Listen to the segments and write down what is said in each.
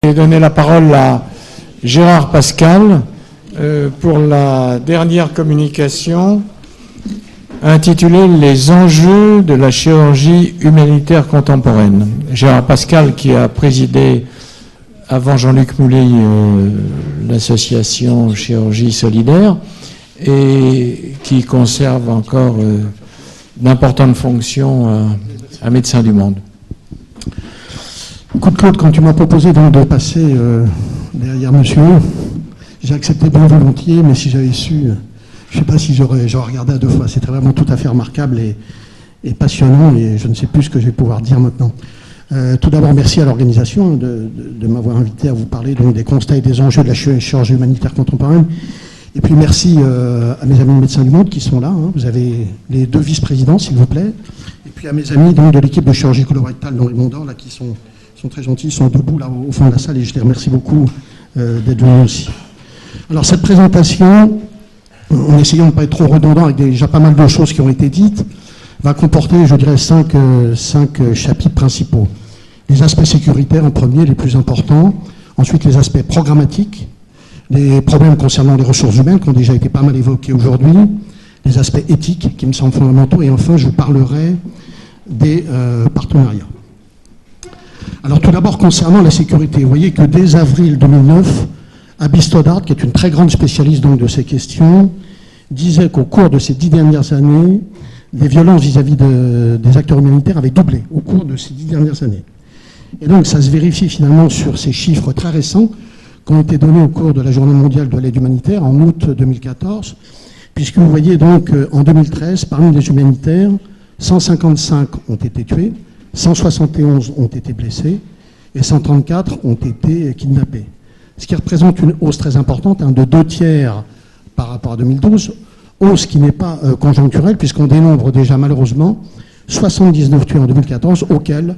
Je vais donner la parole à Gérard Pascal pour la dernière communication intitulée « Les enjeux de la chirurgie humanitaire contemporaine ». Gérard Pascal, qui a présidé avant Jean-Luc Mouly l'association Chirurgie Solidaire et qui conserve encore d'importantes fonctions à Médecins du Monde. Écoute Claude, quand tu m'as proposé donc de passer derrière monsieur, j'ai accepté bien volontiers, mais si j'avais su, je ne sais pas si j'aurais regardé à deux fois. C'était vraiment tout à fait remarquable et passionnant, et je ne sais plus ce que je vais pouvoir dire maintenant. Tout d'abord, merci à l'organisation de m'avoir invité à vous parler donc, des constats et des enjeux de la chirurgie humanitaire contemporaine. Et puis merci à mes amis Médecins du Monde qui sont là. Vous avez les deux vice-présidents, s'il vous plaît. Et puis à mes amis donc, de l'équipe de chirurgie colorectale dans les Monts d'Or, là, qui sont très gentils, ils sont debout là au fond de la salle et je les remercie beaucoup d'être venus aussi. Alors cette présentation, en essayant de ne pas être trop redondant avec déjà pas mal de choses qui ont été dites, va comporter, je dirais, cinq chapitres principaux. Les aspects sécuritaires en premier, les plus importants. Ensuite, les aspects programmatiques, les problèmes concernant les ressources humaines qui ont déjà été pas mal évoqués aujourd'hui, les aspects éthiques qui me semblent fondamentaux, et enfin, je vous parlerai des partenariats. Alors tout d'abord, concernant la sécurité, vous voyez que dès avril 2009, Abby Stoddard, qui est une très grande spécialiste donc, de ces questions, disait qu'au cours de ces 10 dernières années, les violences vis-à-vis des acteurs humanitaires avaient doublé au cours de ces 10 dernières années. Et donc ça se vérifie finalement sur ces chiffres très récents qui ont été donnés au cours de la Journée mondiale de l'aide humanitaire en août 2014, puisque vous voyez donc en 2013, parmi les humanitaires, 155 ont été tués, 171 ont été blessés et 134 ont été kidnappés. Ce qui représente une hausse très importante, de 2/3 par rapport à 2012, hausse qui n'est pas conjoncturelle, puisqu'on dénombre déjà malheureusement 79 tués en 2014, auxquels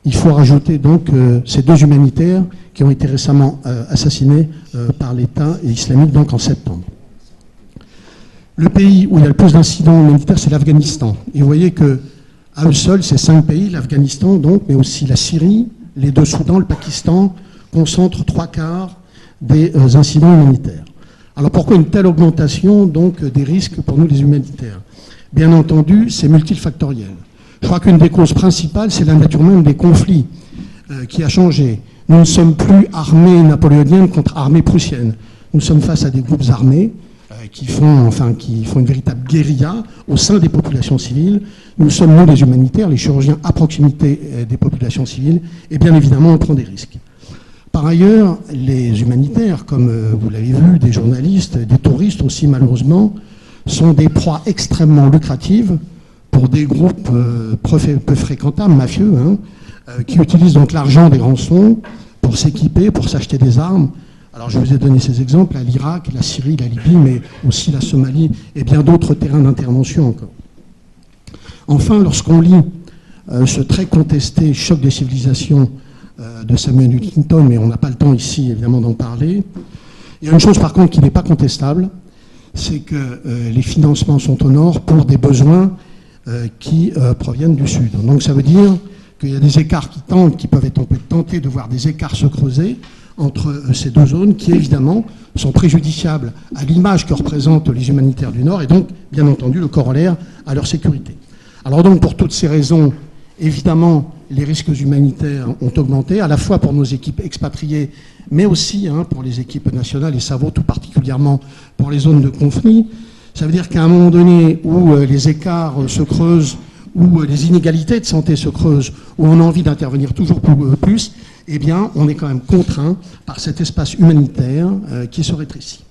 il faut rajouter donc ces deux humanitaires qui ont été récemment assassinés par l'État islamique donc en septembre. Le pays où il y a le plus d'incidents humanitaires, c'est l'Afghanistan. Et vous voyez que à eux seuls, ces 5 pays, l'Afghanistan donc, mais aussi la Syrie, les deux Soudans, le Pakistan, concentrent 3/4 des incidents humanitaires. Alors pourquoi une telle augmentation donc, des risques pour nous les humanitaires? Bien entendu, c'est multifactoriel. Je crois qu'une des causes principales, c'est la nature même des conflits qui a changé. Nous ne sommes plus armées napoléoniennes contre armées prussiennes. Nous sommes face à des groupes armés qui font une véritable guérilla au sein des populations civiles. Nous sommes, nous, les humanitaires, les chirurgiens à proximité des populations civiles, et bien évidemment, on prend des risques. Par ailleurs, les humanitaires, comme vous l'avez vu, des journalistes, des touristes aussi, malheureusement, sont des proies extrêmement lucratives pour des groupes peu fréquentables, mafieux, qui utilisent donc l'argent des rançons pour s'équiper, pour s'acheter des armes. Alors je vous ai donné ces exemples, l'Irak, la Syrie, la Libye, mais aussi la Somalie et bien d'autres terrains d'intervention encore. Enfin, lorsqu'on lit ce très contesté choc des civilisations de Samuel Huntington, mais on n'a pas le temps ici évidemment d'en parler, il y a une chose par contre qui n'est pas contestable, c'est que les financements sont au nord pour des besoins qui proviennent du sud. Donc ça veut dire qu'il y a des écarts on peut tenter de voir des écarts se creuser entre ces deux zones qui, évidemment, sont préjudiciables à l'image que représentent les humanitaires du Nord et donc, bien entendu, le corollaire à leur sécurité. Alors donc, pour toutes ces raisons, évidemment, les risques humanitaires ont augmenté, à la fois pour nos équipes expatriées, mais aussi pour les équipes nationales, et ça vaut tout particulièrement pour les zones de conflit. Ça veut dire qu'à un moment donné où les écarts se creusent, où les inégalités de santé se creusent, où on a envie d'intervenir toujours plus, eh bien, on est quand même contraint par cet espace humanitaire qui se rétrécit.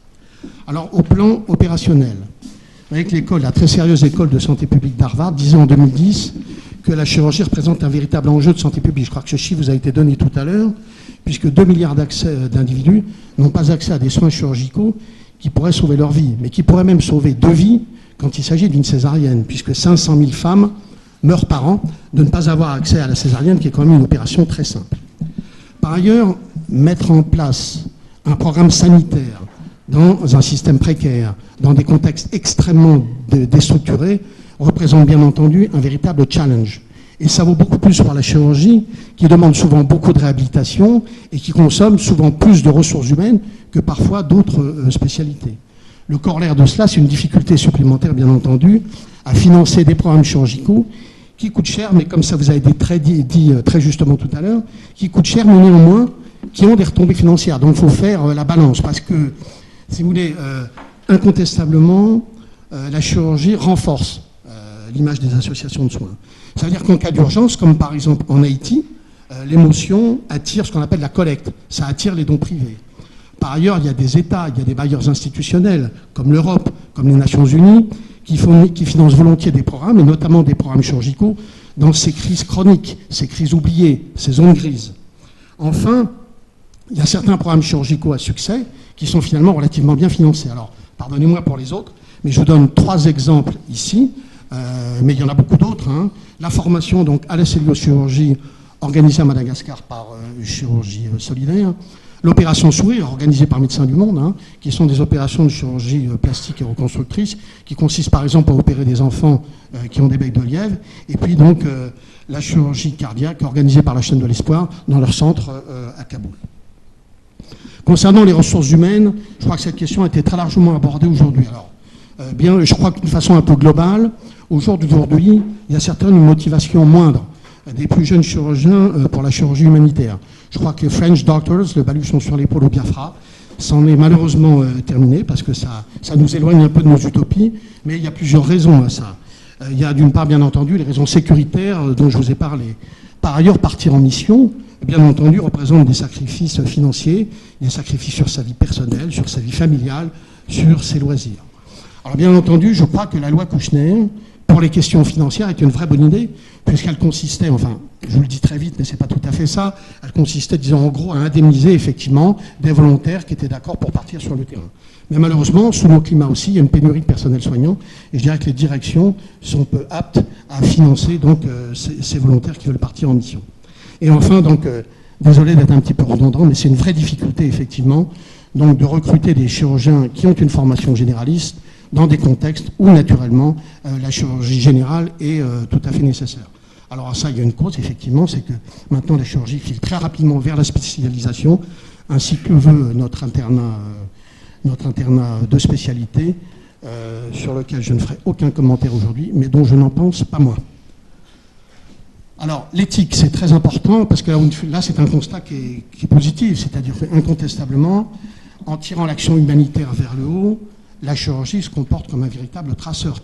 Alors, au plan opérationnel, avec la très sérieuse école de santé publique d'Harvard disait en 2010 que la chirurgie représente un véritable enjeu de santé publique. Je crois que ce chiffre vous a été donné tout à l'heure, puisque 2 milliards d'individus n'ont pas accès à des soins chirurgicaux qui pourraient sauver leur vie, mais qui pourraient même sauver 2 vies quand il s'agit d'une césarienne, puisque 500 000 femmes meurent par an de ne pas avoir accès à la césarienne, qui est quand même une opération très simple. Par ailleurs, mettre en place un programme sanitaire dans un système précaire, dans des contextes extrêmement déstructurés, représente bien entendu un véritable challenge. Et ça vaut beaucoup plus pour la chirurgie, qui demande souvent beaucoup de réhabilitation et qui consomme souvent plus de ressources humaines que parfois d'autres spécialités. Le corollaire de cela, c'est une difficulté supplémentaire, bien entendu, à financer des programmes chirurgicaux qui coûtent cher, mais comme ça vous avez dit très justement tout à l'heure, qui coûtent cher, mais néanmoins, qui ont des retombées financières. Donc il faut faire la balance, parce que, si vous voulez, incontestablement, la chirurgie renforce l'image des associations de soins. Ça veut dire qu'en cas d'urgence, comme par exemple en Haïti, l'émotion attire ce qu'on appelle la collecte. Ça attire les dons privés. Par ailleurs, il y a des États, il y a des bailleurs institutionnels, comme l'Europe, comme les Nations Unies, qui financent volontiers des programmes, et notamment des programmes chirurgicaux, dans ces crises chroniques, ces crises oubliées, ces zones grises. Enfin, il y a certains programmes chirurgicaux à succès qui sont finalement relativement bien financés. Alors, pardonnez-moi pour les autres, mais je vous donne 3 exemples ici, mais il y en a beaucoup d'autres. La formation donc, à la celluliochirurgie organisée à Madagascar par Chirurgie Solidaire, l'opération Sourire organisée par Médecins du Monde, qui sont des opérations de chirurgie plastique et reconstructrice, qui consistent par exemple à opérer des enfants qui ont des becs de lièvre, et puis donc la chirurgie cardiaque organisée par la chaîne de l'Espoir dans leur centre à Kaboul. Concernant les ressources humaines, je crois que cette question a été très largement abordée aujourd'hui. Alors, bien, je crois que d'une façon un peu globale, au jour d'aujourd'hui, il y a certaines motivations moindres des plus jeunes chirurgiens pour la chirurgie humanitaire. Je crois que French Doctors, le baluchon sur l'épaule au Biafra, s'en est malheureusement terminé parce que ça nous éloigne un peu de nos utopies, mais il y a plusieurs raisons à ça. Il y a d'une part, bien entendu, les raisons sécuritaires dont je vous ai parlé. Par ailleurs, partir en mission, bien entendu, représente des sacrifices financiers, des sacrifices sur sa vie personnelle, sur sa vie familiale, sur ses loisirs. Alors bien entendu, je crois que la loi Kouchner, pour les questions financières, est une vraie bonne idée, puisqu'elle consistait, enfin, je vous le dis très vite, mais ce n'est pas tout à fait ça, elle consistait, disons, en gros, à indemniser effectivement des volontaires qui étaient d'accord pour partir sur le terrain. Mais malheureusement, sous nos climats aussi, il y a une pénurie de personnel soignant, et je dirais que les directions sont peu aptes à financer donc, ces volontaires qui veulent partir en mission. Et enfin, donc, désolé d'être un petit peu redondant, mais c'est une vraie difficulté, effectivement, donc, de recruter des chirurgiens qui ont une formation généraliste dans des contextes où, naturellement, la chirurgie générale est tout à fait nécessaire. Alors à ça, il y a une cause, effectivement, c'est que maintenant, la chirurgie file très rapidement vers la spécialisation, ainsi que veut notre internat de spécialité, sur lequel je ne ferai aucun commentaire aujourd'hui, mais dont je n'en pense pas moins. Alors, l'éthique, c'est très important, parce que là c'est un constat qui est positif, c'est-à-dire incontestablement, en tirant l'action humanitaire vers le haut, la chirurgie se comporte comme un véritable traceur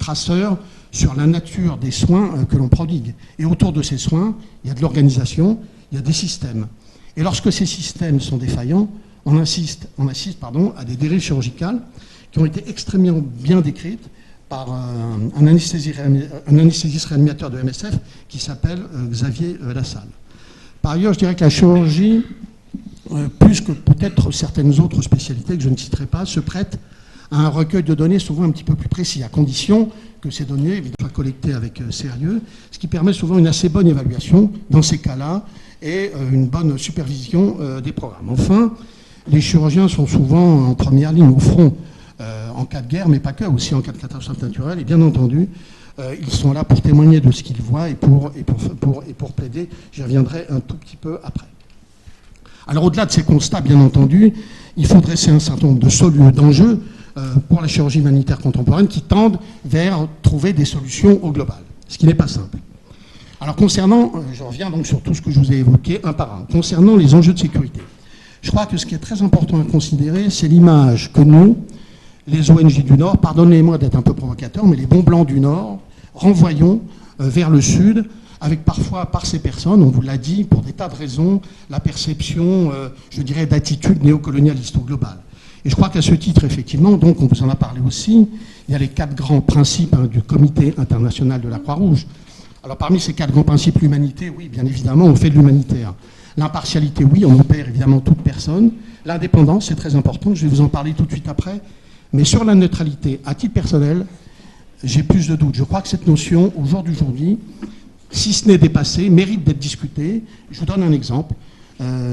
sur la nature des soins que l'on prodigue. Et autour de ces soins, il y a de l'organisation, il y a des systèmes. Et lorsque ces systèmes sont défaillants, on assiste à des dérives chirurgicales qui ont été extrêmement bien décrites par un anesthésiste réanimateur de MSF qui s'appelle Xavier Lassalle. Par ailleurs, je dirais que la chirurgie, plus que peut-être certaines autres spécialités que je ne citerai pas, se prête à un recueil de données souvent un petit peu plus précis, à condition que ces données soient collectées avec sérieux, ce qui permet souvent une assez bonne évaluation dans ces cas-là et une bonne supervision des programmes. Enfin, les chirurgiens sont souvent en première ligne au front en cas de guerre, mais pas que, aussi en cas de catastrophe naturelle, et bien entendu, ils sont là pour témoigner de ce qu'ils voient et pour plaider. J'y reviendrai un tout petit peu après. Alors au-delà de ces constats, bien entendu, il faut dresser un certain nombre d'enjeux pour la chirurgie humanitaire contemporaine qui tendent vers trouver des solutions au global, ce qui n'est pas simple. Alors concernant, je reviens donc sur tout ce que je vous ai évoqué un par un, concernant les enjeux de sécurité. Je crois que ce qui est très important à considérer, c'est l'image que nous, les ONG du Nord, pardonnez-moi d'être un peu provocateur, mais les bons blancs du Nord, renvoyons vers le Sud, avec parfois, par ces personnes, on vous l'a dit, pour des tas de raisons, la perception, je dirais, d'attitude néocolonialiste au global. Et je crois qu'à ce titre, effectivement, donc on vous en a parlé aussi, il y a les 4 grands principes du Comité international de la Croix-Rouge. Alors parmi ces 4 grands principes, l'humanité, oui, bien évidemment, on fait de l'humanitaire. L'impartialité, oui, on opère évidemment toute personne. L'indépendance, c'est très important, je vais vous en parler tout de suite après. Mais sur la neutralité, à titre personnel, j'ai plus de doutes. Je crois que cette notion, au jour d'aujourd'hui, si ce n'est dépassée, mérite d'être discutée. Je vous donne un exemple.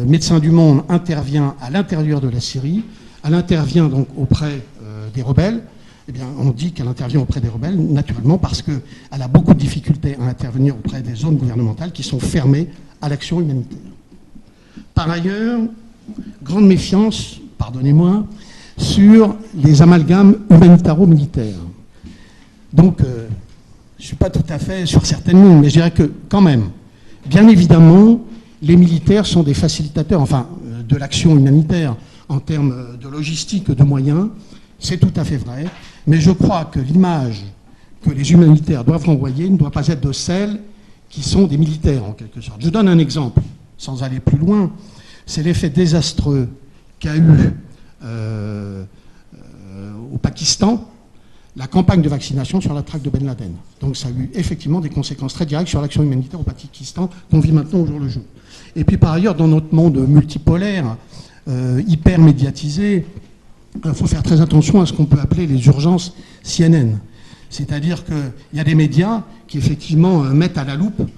Médecins du Monde intervient à l'intérieur de la Syrie. Elle intervient donc auprès des rebelles. eh bien, on dit qu'elle intervient auprès des rebelles, naturellement, parce qu'elle a beaucoup de difficultés à intervenir auprès des zones gouvernementales qui sont fermées à l'action humanitaire. Par ailleurs, grande méfiance, pardonnez-moi, sur les amalgames humanitaro-militaires. Donc, je ne suis pas tout à fait sur certaines lignes, mais je dirais que, quand même, bien évidemment, les militaires sont des facilitateurs, enfin, de l'action humanitaire en termes de logistique, de moyens, c'est tout à fait vrai, mais je crois que l'image que les humanitaires doivent renvoyer ne doit pas être de celles qui sont des militaires, en quelque sorte. Je donne un exemple, sans aller plus loin, c'est l'effet désastreux qu'a eu au Pakistan la campagne de vaccination sur la traque de Ben Laden. Donc ça a eu effectivement des conséquences très directes sur l'action humanitaire au Pakistan qu'on vit maintenant au jour le jour. Et puis par ailleurs, dans notre monde multipolaire, hyper médiatisé, il faut faire très attention à ce qu'on peut appeler les urgences CNN. C'est-à-dire qu'il y a des médias qui effectivement mettent à la loupe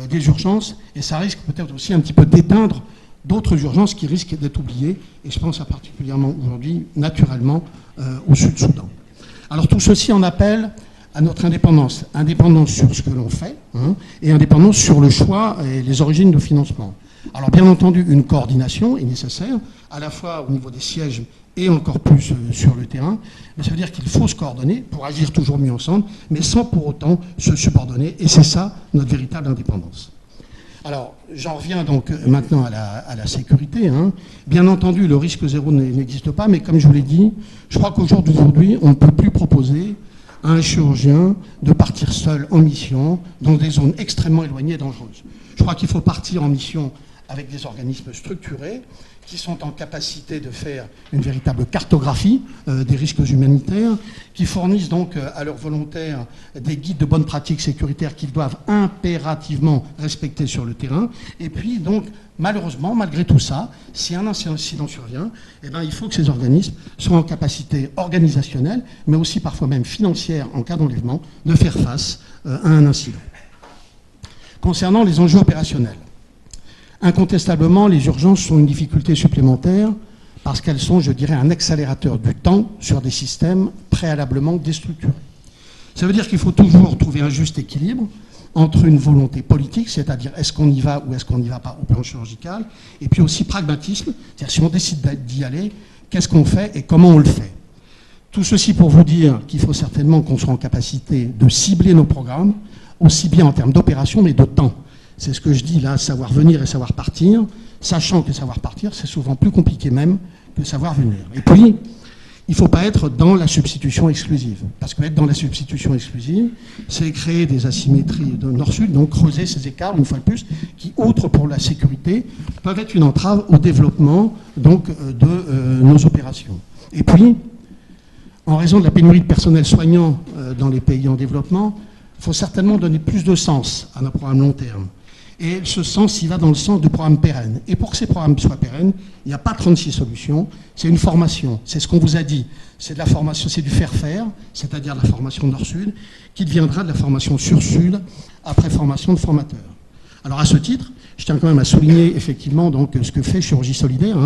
des urgences, et ça risque peut-être aussi un petit peu d'éteindre d'autres urgences qui risquent d'être oubliées, et je pense à particulièrement aujourd'hui, naturellement, au Sud-Soudan. Alors tout ceci en appelle à notre indépendance. Indépendance sur ce que l'on fait, et indépendance sur le choix et les origines de financement. Alors bien entendu, une coordination est nécessaire, à la fois au niveau des sièges et encore plus sur le terrain, mais ça veut dire qu'il faut se coordonner pour agir toujours mieux ensemble, mais sans pour autant se subordonner, et c'est ça notre véritable indépendance. Alors, j'en reviens donc maintenant à la sécurité. Bien entendu, le risque zéro n'existe pas, mais comme je vous l'ai dit, je crois qu'au jour d'aujourd'hui, on ne peut plus proposer à un chirurgien de partir seul en mission dans des zones extrêmement éloignées et dangereuses. Je crois qu'il faut partir en mission avec des organismes structurés qui sont en capacité de faire une véritable cartographie des risques humanitaires, qui fournissent donc à leurs volontaires des guides de bonnes pratiques sécuritaires qu'ils doivent impérativement respecter sur le terrain. Et puis donc, malheureusement, malgré tout ça, si un incident survient, eh bien, il faut que ces organismes soient en capacité organisationnelle, mais aussi parfois même financière en cas d'enlèvement, de faire face à un incident. Concernant les enjeux opérationnels, incontestablement, les urgences sont une difficulté supplémentaire parce qu'elles sont, je dirais, un accélérateur du temps sur des systèmes préalablement déstructurés. Ça veut dire qu'il faut toujours trouver un juste équilibre entre une volonté politique, c'est-à-dire est-ce qu'on y va ou est-ce qu'on n'y va pas au plan chirurgical, et puis aussi pragmatisme, c'est-à-dire si on décide d'y aller, qu'est-ce qu'on fait et comment on le fait. Tout ceci pour vous dire qu'il faut certainement qu'on soit en capacité de cibler nos programmes, aussi bien en termes d'opération, mais de temps. C'est ce que je dis là, savoir venir et savoir partir, sachant que savoir partir, c'est souvent plus compliqué même que savoir venir. Et puis, il ne faut pas être dans la substitution exclusive. Parce qu'être dans la substitution exclusive, c'est créer des asymétries de nord-sud, donc creuser ces écarts, une fois de plus, qui, outre pour la sécurité, peuvent être une entrave au développement donc, de nos opérations. Et puis, en raison de la pénurie de personnel soignant dans les pays en développement, il faut certainement donner plus de sens à nos programmes long terme. Et ce sens, il va dans le sens du programme pérenne. Et pour que ces programmes soient pérennes, il n'y a pas 36 solutions, c'est une formation. C'est ce qu'on vous a dit. C'est de la formation, c'est du faire-faire, c'est-à-dire de la formation nord-sud, qui deviendra de la formation sur-sud, après formation de formateurs. Alors à ce titre, je tiens quand même à souligner effectivement donc, ce que fait Chirurgie Solidaire,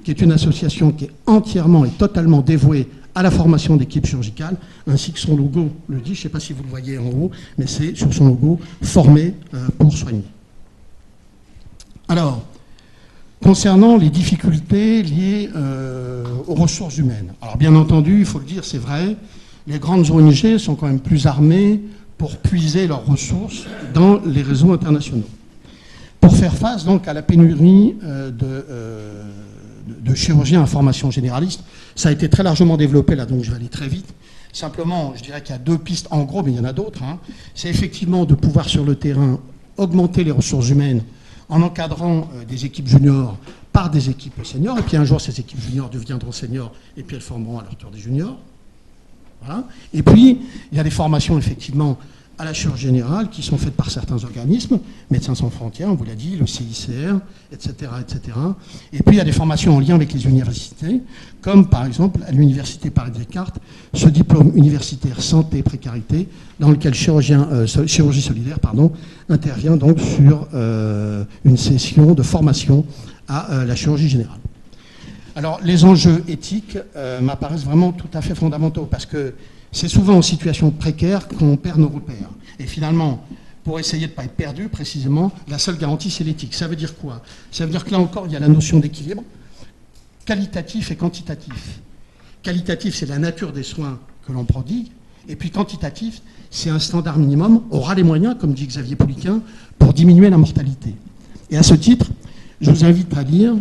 qui est une association qui est entièrement et totalement dévouée à la formation d'équipes chirurgicales, ainsi que son logo le dit, je ne sais pas si vous le voyez en haut, mais c'est sur son logo « Formé pour soigner ». Alors, concernant les difficultés liées aux ressources humaines, alors bien entendu, il faut le dire, c'est vrai, les grandes ONG sont quand même plus armées pour puiser leurs ressources dans les réseaux internationaux. Pour faire face donc à la pénurie de chirurgiens en formation généraliste, ça a été très largement développé là, donc je vais aller très vite. Simplement, je dirais qu'il y a deux pistes en gros, mais il y en a d'autres. C'est effectivement de pouvoir sur le terrain augmenter les ressources humaines en encadrant des équipes juniors par des équipes seniors, et puis un jour ces équipes juniors deviendront seniors, et puis elles formeront à leur tour des juniors. Voilà. Et puis, il y a des formations effectivement à la chirurgie générale qui sont faites par certains organismes, Médecins sans frontières, on vous l'a dit, le CICR, etc., etc. Et puis il y a des formations en lien avec les universités, comme par exemple à l'université Paris-Descartes, ce diplôme universitaire santé et précarité, dans lequel Chirurgie Solidaire intervient donc sur une session de formation à la chirurgie générale. Alors, les enjeux éthiques m'apparaissent vraiment tout à fait fondamentaux, parce que c'est souvent en situation précaire qu'on perd nos repères. Et finalement, pour essayer de ne pas être perdu, précisément, la seule garantie, c'est l'éthique. Ça veut dire quoi? Ça veut dire que là encore, il y a la notion d'équilibre, qualitatif et quantitatif. Qualitatif, c'est la nature des soins que l'on prodigue, et puis quantitatif, c'est un standard minimum, aura les moyens, comme dit Xavier Pouliquen, pour diminuer la mortalité. Et à ce titre, je vous invite à lire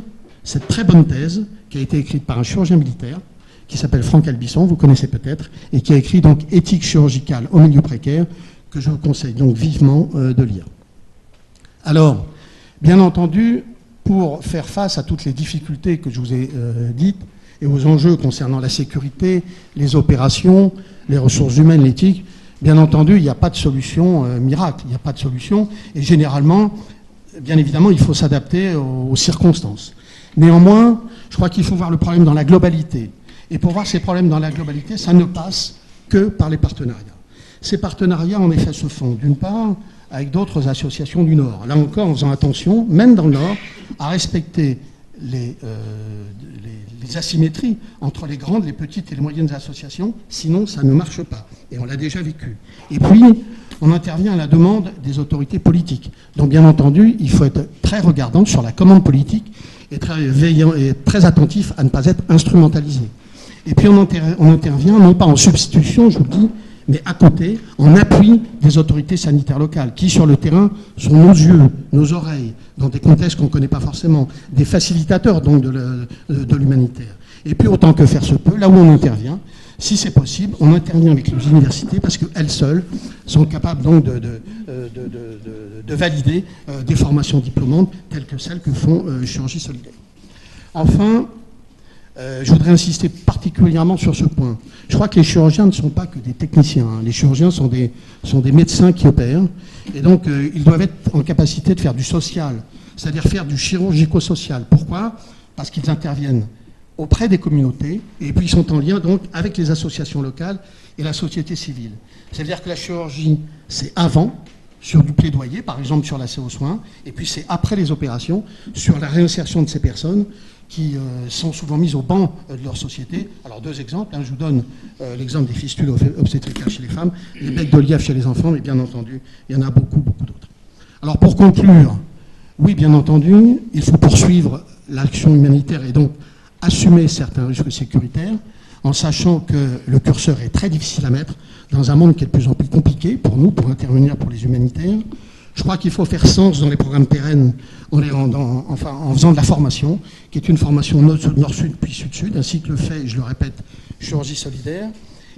cette très bonne thèse qui a été écrite par un chirurgien militaire, qui s'appelle Franck Albisson, vous connaissez peut-être, et qui a écrit donc « Éthique chirurgicale au milieu précaire », que je vous conseille donc vivement de lire. Alors, bien entendu, pour faire face à toutes les difficultés que je vous ai dites, et aux enjeux concernant la sécurité, les opérations, les ressources humaines, l'éthique, bien entendu, il n'y a pas de solution miracle, il n'y a pas de solution, et généralement, bien évidemment, il faut s'adapter aux circonstances. Néanmoins, je crois qu'il faut voir le problème dans la globalité. Et pour voir ces problèmes dans la globalité, ça ne passe que par les partenariats. Ces partenariats, en effet, se font, d'une part, avec d'autres associations du Nord. Là encore, en faisant attention, même dans le Nord, à respecter les asymétries entre les grandes, les petites et les moyennes associations, sinon ça ne marche pas. Et on l'a déjà vécu. Et puis, on intervient à la demande des autorités politiques. Donc, bien entendu, il faut être très regardant sur la commande politique et très veillant et très attentif à ne pas être instrumentalisé. Et puis, on intervient non pas en substitution, je vous le dis, mais à côté, en appui des autorités sanitaires locales, qui sur le terrain sont nos yeux, nos oreilles, dans des contextes qu'on ne connaît pas forcément, des facilitateurs donc de l'humanitaire. Et puis autant que faire se peut, là où on intervient, si c'est possible, on intervient avec les universités parce qu'elles seules sont capables donc de valider des formations diplômantes telles que celles que font Chirurgie Solidaire. Enfin, je voudrais insister particulièrement sur ce point. Je crois que les chirurgiens ne sont pas que des techniciens. Hein. Les chirurgiens sont des médecins qui opèrent. Et donc, ils doivent être en capacité de faire du social, c'est-à-dire faire du chirurgico-social. Pourquoi? Parce qu'ils interviennent auprès des communautés et puis ils sont en lien donc avec les associations locales et la société civile. C'est-à-dire que la chirurgie, c'est avant, sur du plaidoyer, par exemple sur l'accès aux soins, et puis c'est après les opérations, sur la réinsertion de ces personnes qui sont souvent mises au banc de leur société. Alors deux exemples, hein, je vous donne l'exemple des fistules obstétricales chez les femmes, les becs de lièvre chez les enfants, mais bien entendu, il y en a beaucoup, beaucoup d'autres. Alors pour conclure, oui, bien entendu, il faut poursuivre l'action humanitaire et donc assumer certains risques sécuritaires, en sachant que le curseur est très difficile à mettre dans un monde qui est de plus en plus compliqué pour nous, pour intervenir pour les humanitaires. Je crois qu'il faut faire sens dans les programmes pérennes en les rendant, enfin, en faisant de la formation, qui est une formation nord-sud puis sud-sud, ainsi que le fait, je le répète, Chirurgie Solidaire.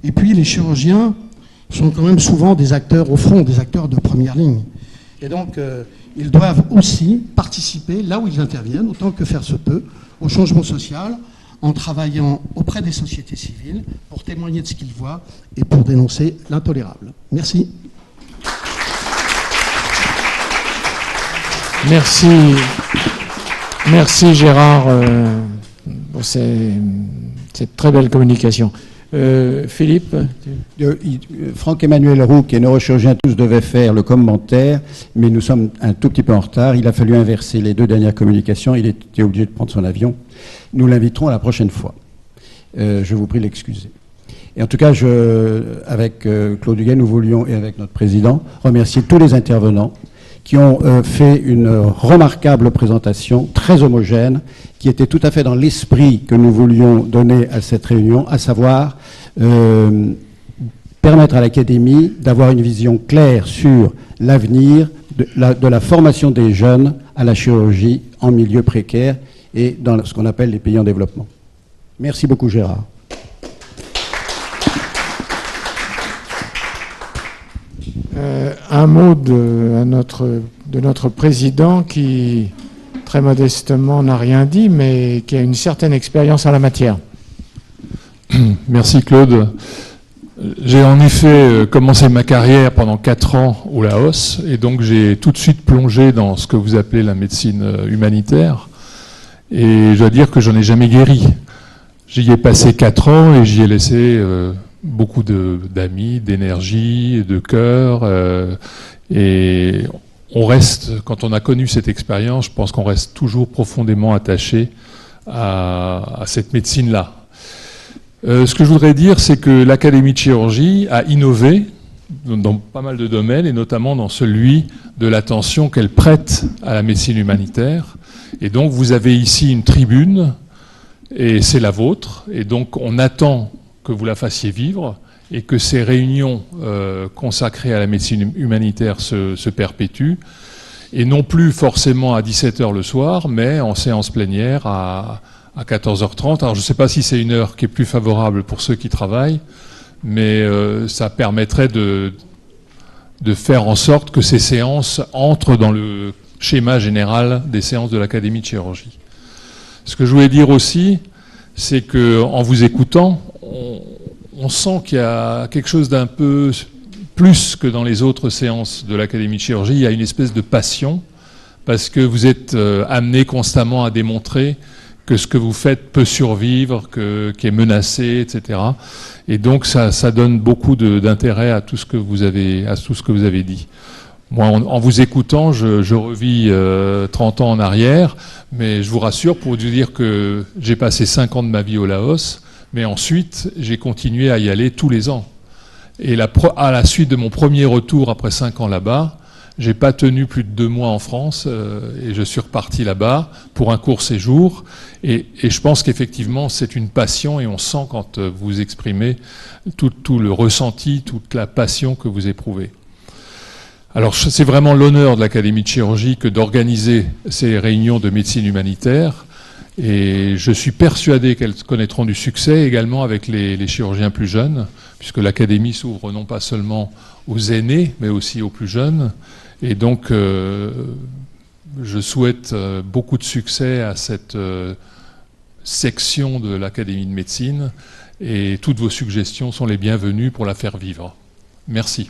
Et puis les chirurgiens sont quand même souvent des acteurs au front, des acteurs de première ligne. Et donc, ils doivent aussi participer, là où ils interviennent, autant que faire se peut, au changement social, en travaillant auprès des sociétés civiles pour témoigner de ce qu'ils voient et pour dénoncer l'intolérable. Merci. Merci Gérard pour cette très belle communication. Philippe, Franck-Emmanuel Roux, qui est neurochirurgien, tous devaient faire le commentaire, mais nous sommes un tout petit peu en retard. Il a fallu inverser les deux dernières communications. Il était obligé de prendre son avion. Nous l'inviterons à la prochaine fois. Je vous prie de l'excuser. Et en tout cas, avec Claude Duguay, nous voulions, et avec notre président, remercier tous les intervenants qui ont fait une remarquable présentation, très homogène, qui était tout à fait dans l'esprit que nous voulions donner à cette réunion, à savoir permettre à l'Académie d'avoir une vision claire sur l'avenir de la formation des jeunes à la chirurgie en milieu précaire et dans ce qu'on appelle les pays en développement. Merci beaucoup Gérard. Un mot de notre président qui, très modestement, n'a rien dit, mais qui a une certaine expérience en la matière. Merci Claude. J'ai en effet commencé ma carrière pendant 4 ans au Laos, et donc j'ai tout de suite plongé dans ce que vous appelez la médecine humanitaire, et je dois dire que j'en ai jamais guéri. J'y ai passé 4 ans et j'y ai laissé beaucoup d'amis, d'énergie, de cœur, et on reste, quand on a connu cette expérience, je pense qu'on reste toujours profondément attaché à cette médecine-là. Ce que je voudrais dire, c'est que l'Académie de chirurgie a innové dans pas mal de domaines, et notamment dans celui de l'attention qu'elle prête à la médecine humanitaire. Et donc, vous avez ici une tribune, et c'est la vôtre, et donc on attend que vous la fassiez vivre, et que ces réunions consacrées à la médecine humanitaire se perpétuent, et non plus forcément à 17h le soir, mais en séance plénière à 14h30. Alors je ne sais pas si c'est une heure qui est plus favorable pour ceux qui travaillent, mais ça permettrait de faire en sorte que ces séances entrent dans le schéma général des séances de l'Académie de chirurgie. Ce que je voulais dire aussi, c'est qu'en vous écoutant, on sent qu'il y a quelque chose d'un peu plus que dans les autres séances de l'Académie de chirurgie. Il y a une espèce de passion, parce que vous êtes amené constamment à démontrer que ce que vous faites peut survivre, qui est menacé, etc. Et donc ça donne beaucoup d'intérêt à tout ce que vous avez dit. Moi, en vous écoutant, je revis 30 ans en arrière, mais je vous rassure pour vous dire que j'ai passé 5 ans de ma vie au Laos, mais ensuite j'ai continué à y aller tous les ans. Et à la suite de mon premier retour après 5 ans là-bas, j'ai pas tenu plus de 2 mois en France et je suis reparti là-bas pour un court séjour. Et je pense qu'effectivement, c'est une passion et on sent quand vous exprimez tout le ressenti, toute la passion que vous éprouvez. Alors, c'est vraiment l'honneur de l'Académie de chirurgie que d'organiser ces réunions de médecine humanitaire. Et je suis persuadé qu'elles connaîtront du succès également avec les chirurgiens plus jeunes, puisque l'Académie s'ouvre non pas seulement aux aînés, mais aussi aux plus jeunes. Et donc, je souhaite beaucoup de succès à cette section de l'Académie de médecine, et toutes vos suggestions sont les bienvenues pour la faire vivre. Merci.